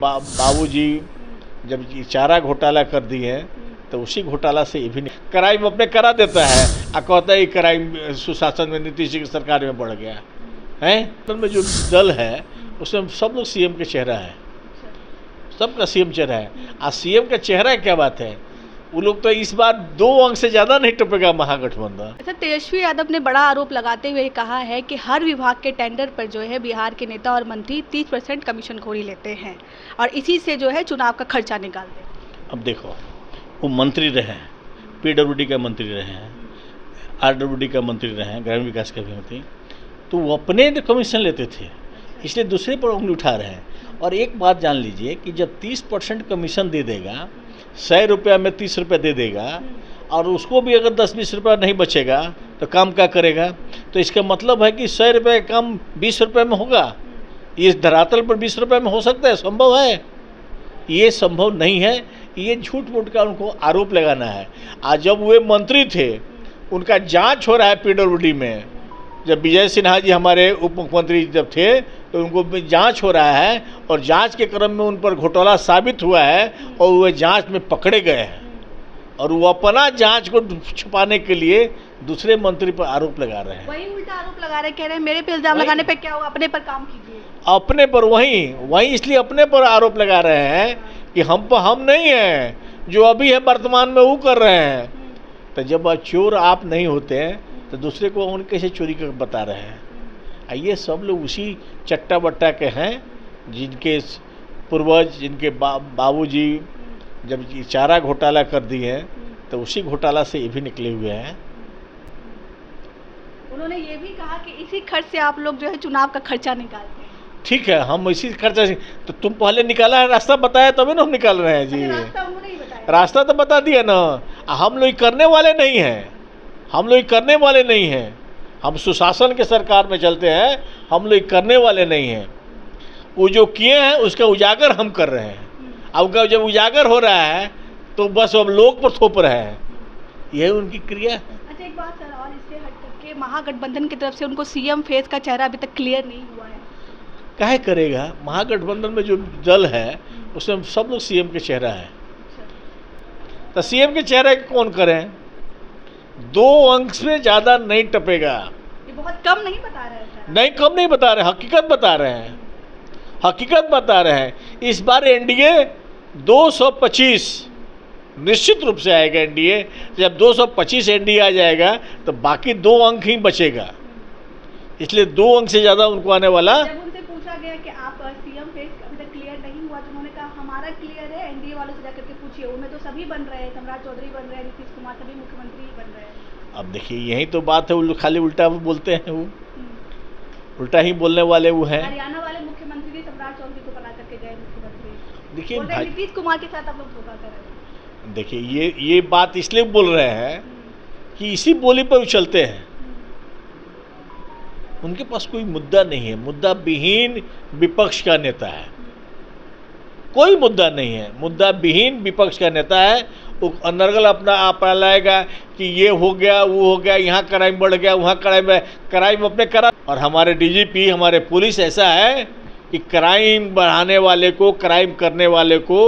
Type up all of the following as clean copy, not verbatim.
बाबूजी जब ये चारा घोटाला कर दिए तो उसी घोटाला से ये भी नहीं क्राइम अपने करा देता है और कहता है क्राइम सुशासन में नीतीश की सरकार में बढ़ गया है। तो में जो दल है उसमें सब लोग सीएम के चेहरा है, सबका सीएम चेहरा है। और सीएम का चेहरा क्या बात है, वो लोग तो इस बार 2 अंक से ज़्यादा नहीं टपेगा महागठबंधन। अच्छा, तेजस्वी यादव ने बड़ा आरोप लगाते हुए कहा है कि हर विभाग के टेंडर पर जो है बिहार के नेता और मंत्री 30% कमीशनखोरी लेते हैं और इसी से जो है चुनाव का खर्चा निकालते हैं। अब देखो, वो मंत्री रहे हैं, पीडब्ल्यूडी का मंत्री रहे हैं, आरडब्ल्यूडी का मंत्री रहे हैं, ग्रामीण विकास का भी मंत्री, तो वो अपने कमीशन लेते थे, इसलिए दूसरे पर उंगली उठा रहे हैं। और एक बात जान लीजिए कि जब 30% कमीशन दे देगा, 100 रुपया में 30 रुपये दे देगा और उसको भी अगर 10-20 रुपया नहीं बचेगा तो काम क्या करेगा। तो इसका मतलब है कि 100 रुपये का काम 20 रुपये में होगा। ये धरातल पर 20 रुपये में हो सकता है? संभव है? ये संभव नहीं है। ये झूठ मूठ का उनको आरोप लगाना है। आज जब वे मंत्री थे उनका जांच हो रहा है पीडब्ल्यूडी में, जब विजय सिन्हा जी हमारे उप मुख्यमंत्री जब थे तो उनको जांच हो रहा है और जांच के क्रम में उन पर घोटाला साबित हुआ है और वे जांच में पकड़े गए हैं और वो अपना जांच को छुपाने के लिए दूसरे मंत्री पर आरोप लगा रहे हैं। वही उल्टा आरोप लगा रहे हैं, कह रहे हैं मेरे पे इल्जाम लगाने पे क्या होगा, अपने पर काम कीजिए। अपने पर वही इसलिए अपने पर आरोप लगा रहे हैं कि हम पर हम नहीं हैं, जो अभी है वर्तमान में वो कर रहे हैं। तो जब चोर आप नहीं होते हैं तो दूसरे को उन कैसे चोरी कर बता रहे हैं। ये सब लोग उसी चट्टा बट्टा के हैं जिनके पूर्वज, जिनके बाबूजी जब ये चारा घोटाला कर दिए तो उसी घोटाला से ये भी निकले हुए हैं। उन्होंने ये भी कहा कि इसी खर्च से आप लोग जो है चुनाव का खर्चा निकालते हैं। ठीक है, हम इसी खर्चा से, तो तुम पहले निकाला है, रास्ता बताया तभी ना हम निकाल रहे हैं जी। रास्ता उन्होंने ही बताया, रास्ता तो बता दिया ना। हम लोग करने वाले नहीं हैं, हम लोग करने वाले नहीं हैं। हम सुशासन के सरकार में चलते हैं, हम लोग करने वाले नहीं हैं। वो जो किए हैं उसका उजागर हम कर रहे हैं। अब जब उजागर हो रहा है तो बस अब लोग पर थोप रहे हैं, यही उनकी क्रिया है। अच्छा, एक बात सर, और इससे हट करके महागठबंधन की तरफ से उनको सीएम फेस का चेहरा अभी तक क्लियर नहीं हुआ है। काहे करेगा? महागठबंधन में जो दल है उसमें सब लोग सीएम के चेहरा है। तो सीएम के चेहरे कौन करें? 2 अंक से ज़्यादा नहीं टपेगा। ये बहुत कम नहीं बता रहे हैं? नहीं, कम नहीं बता रहे, हकीकत बता रहे हैं, हकीकत बता रहे हैं। इस बार एनडीए 225 निश्चित रूप से आएगा। एनडीए जब 225 एनडीए आ जाएगा तो बाकी 2 अंक ही बचेगा, इसलिए 2 अंक से ज़्यादा उनको आने वाला। जब उनसे पूछा गया कि आप सीएम फेस अभी तक क्लियर नहीं हुआ तो उन्होंने कहा हमारा क्लियर है, एनडीए वालों से जाकर के पूछिए, उनमें तो सभी बन रहे हैं, सम्राट चौधरी बन रहे हैं, नीतीश कुमार, सभी मुख्यमंत्री बन रहे हैं। अब देखिए, यही तो बात है, वो खाली उल्टा बोलते हैं, वो उल्टा ही बोलने वाले वो हैं। हरियाणा वाले मुख्यमंत्री भी सम्राट चौधरी को बना करके गए मुख्यमंत्री। देखिए नीतीश कुमार के साथ आप लोग धोखा कर रहे हैं। देखिए, ये बात इसलिए बोल रहे हैं कि इसी बोली पर वो चलते हैं। उनके पास कोई मुद्दा नहीं है, मुद्दा विहीन विपक्ष का नेता है। कोई मुद्दा नहीं है, मुद्दा विहीन विपक्ष का नेता है। वो अनर्गल अपना आप लाएगा कि ये हो गया, वो हो गया, यहाँ क्राइम बढ़ गया, वहाँ क्राइम अपने करा। और हमारे डीजीपी, हमारे पुलिस ऐसा है कि क्राइम बढ़ाने वाले को, क्राइम करने वाले को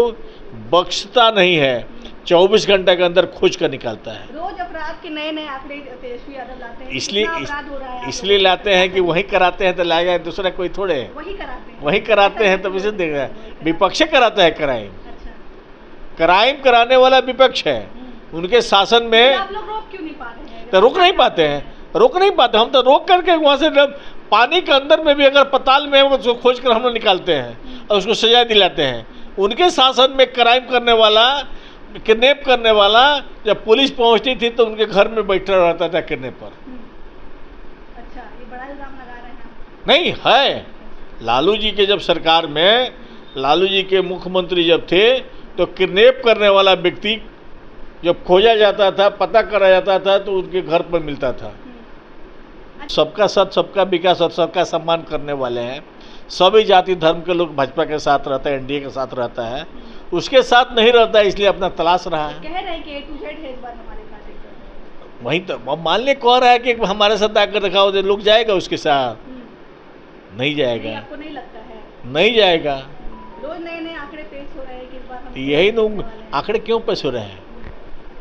बख्शता नहीं है, 24 घंटे के अंदर खोज कर निकालता है। रोज अपराध के नए आंकड़े तेजस्वी यादव लाते हैं। इसलिए लाते हैं कि वही कराते हैं तो लाएगा, दूसरा कोई थोड़े वही कराते हैं। तो इसे देख रहा है, विपक्ष कराता है क्राइम। क्राइम कराने वाला विपक्ष है। उनके शासन में आप लोग रोक क्यों नहीं पा रहे हैं? तो रोक नहीं पाते। हम तो रोक करके वहाँ से पानी के अंदर में भी अगर पताल में है उसको खोज कर हम लोग निकालते हैं और उसको सजा दिलाते हैं। उनके शासन में क्राइम करने वाला, किडनैप करने वाला, जब पुलिस पहुंचती थी तो उनके घर में बैठा रहता था किडनैप पर। अच्छा, ये बड़ा इल्जाम लगा रहे हैं? नहीं है। लालू जी के जब सरकार में, लालू जी के मुख्यमंत्री जब थे तो किडनैप करने वाला व्यक्ति जब खोजा जाता था, पता करा जाता था तो उनके घर पर मिलता था। सबका साथ, सबका विकास और सबका सम्मान करने वाले हैं। सभी जाति धर्म के लोग भाजपा के साथ रहता है, एनडीए के साथ रहता है, उसके साथ नहीं रहता है, इसलिए अपना तलाश रहा है। कह रहे हैं कि A to Z है इस बार हमारे साथ। वहीं तो मान ले कह रहा है कि हमारे साथ आकर दिखाओ, लोग जाएगा उसके साथ? नहीं जाएगा। आपको नहीं लगता है? नहीं जाएगा। रोज नए नए आंकड़े पेश हो रहे हैं कि इस बार हम यही तो आंकड़े क्यों पेश हो रहे हैं?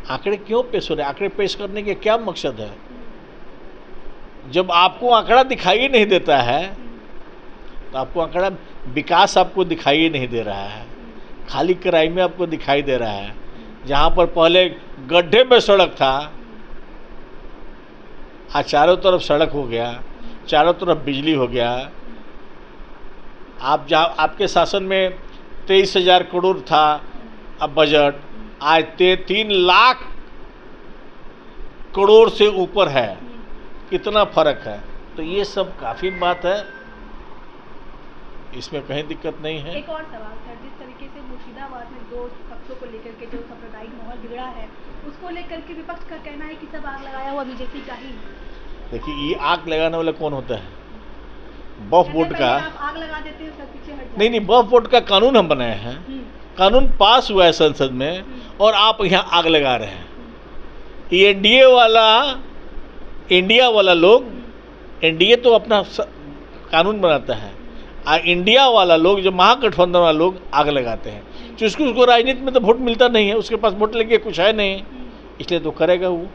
आंकड़े क्यों पेश हो रहे हैं? आंकड़े पेश करने के क्या मकसद है? जब आपको आंकड़ा दिखाई नहीं देता है तो आपको आंकड़ा विकास आपको दिखाई नहीं दे रहा है, खाली क्राइम में आपको दिखाई दे रहा है। जहाँ पर पहले गड्ढे में सड़क था, आज चारों तरफ सड़क हो गया, चारों तरफ बिजली हो गया। आप जहाँ आपके शासन में 23,000 करोड़ था अब बजट, आज 3 लाख करोड़ से ऊपर है। कितना फर्क है? तो ये सब काफ़ी बात है, इसमें कहीं दिक्कत नहीं है। एक और सवाल सर, जिस तरीके से मुर्शिदाबाद में 2 पक्षों को लेकर के जो सांप्रदायिक माहौल बिगड़ा है, उसको लेकर के विपक्ष का कहना है कि सब आग लगाया हुआ बीजेपी का ही है। देखिए, ये आग लगाने वाला कौन होता है? वक्फ बोर्ड का। आप आग लगा देते हैं, सब पीछे हट नहीं, वक्फ बोर्ड का कानून हम बनाए हैं, कानून पास हुआ है संसद में, और आप यहाँ आग लगा रहे हैं। ये इंडिया वाला लोग, एनडीए तो अपना कानून बनाता है, इंडिया वाला लोग, जो महागठबंधन वाला लोग आग लगाते हैं। तो उसको राजनीति में तो वोट मिलता नहीं है, उसके पास वोट लेके कुछ है नहीं, इसलिए तो करेगा वो।